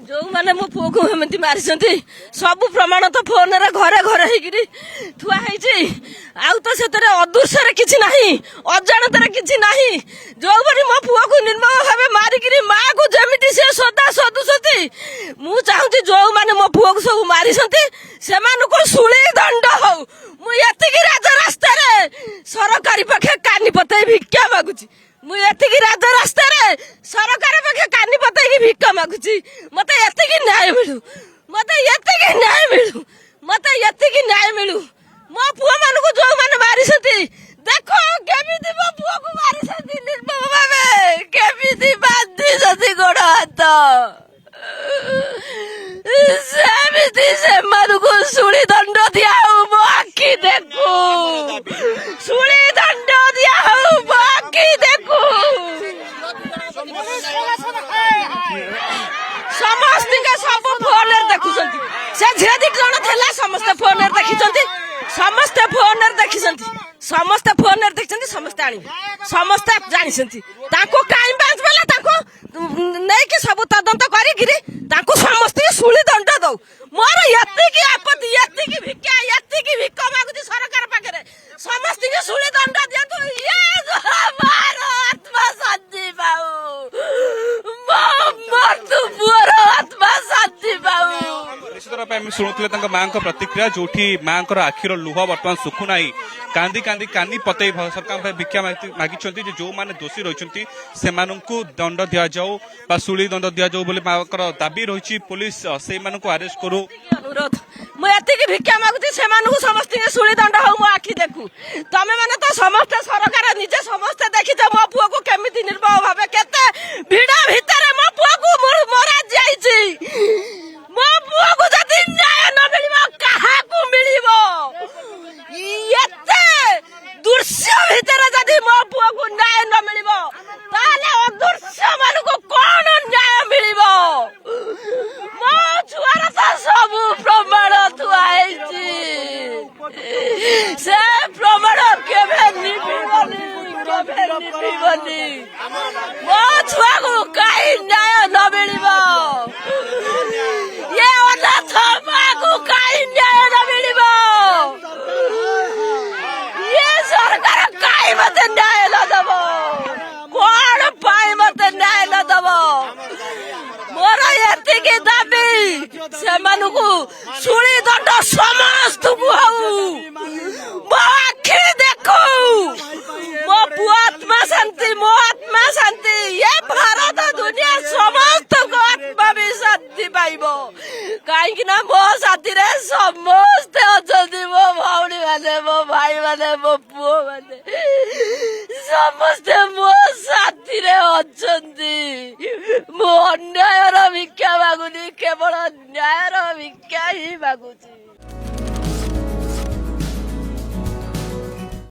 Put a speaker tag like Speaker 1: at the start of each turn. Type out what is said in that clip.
Speaker 1: जो मैंने मो पुओ को एमती मारी सब प्रमाण तो फोन रे घरे घरे थुआ आउ तो से अदृश्य किसी ना अजाणत किसी ना जो बनी मो पुओ को निर्मम भाव मारिक माँ को जमी से सदा सदुसती मु चाहूँ जो मैंने मो पुओ को सब मारी से शुणी दंड हो मुझे राज रास्ता सरकारी पाखे कानी पतई भिक्षा मागुची मुझे राज रास्ता सरकार पाखे कानी पतई भिक्षा मागुची मत न्याय मिलू मत न्याय मिलू मत न्याय मिलू मो पुओ मान को जो मैंने मारी देखो केमी मो पुओ को मारी निर्मम भावे केमी बांधी गोड़ हाथ सेमती से शुणी दंड दिया मो आखि देखू शुणी दंड दिया मो आखि देखू समस्त सब फोन देखुं से झील दी जन थे समस्त फोन देखी समस्ते फोन देखी समस्ते फोन देखी समस्ते आने समस्ते जानी क्राइम ब्रांच वाला नहीं सब तदंत कर समस्त शुणी दंड दौ मोर ये आपत्ति ये भिक्ष मागुची सरकार पाखे समस्त शुणी दंड दिंतु आत्मा शांति पाऊ मृत्यु पुअर आत्मा शांति पाऊ
Speaker 2: निश्चित रूप में शुणुले माँ प्रतिक्रिया जो माँ आखिर लुह बर्तमान सुखुना कांदी कांदी कानी पतई सरकार भिक्षा मागी जो मैंने दोषी रही से दंड दि जाऊ शुणी दंड दि जाऊ माँ दाबी रही पुलिस से अरेस्ट करू
Speaker 1: अनुरोध मुझे भिक्षा मागुची से समस्त शुणी दंड हो मो आखि देखू तमें मैंने तो समस्त सरकार निजे समस्त देखी मो पुओ को केमी निर्भय भाव केते भिड़ भितर मो पुओ को मरा जाइए मो पुओ को जदि न्याय न मिलिबो काहाकू मिलिबो एते दृश्य भितर जदि मो पुओ को न्याय न मिलिबो ताले अदृश्य मान को कोन न्याय मिलिबो मो छुआर तो सब प्रमाण थुआइछि से प्रमाण केबे निबिबनी मो छुआ को काई न्याय न मिलिबो ये अनाथ माँ को काई न्याय न मिलिबो ये सरकार काई मते न्याय न दबो कौन पाई मते न्याय न दबो मोर ये दाबी से शुणी दंड समस्त को हऊ मो आखि देखू मो पुओ आत्मा शांति ये भारत दुनिया समस्त को आत्मा भी शांति पाइबो कहीं मो साथी रे समस्ते अच्छे मो भौणी मैंने मो भाई मैंने मो पुओ मैंने समस्ते मो साथी रे अच्छे मो अन्यायर भिक्षा मागुनी केवल न्यायर भिक्षा ही मागुची।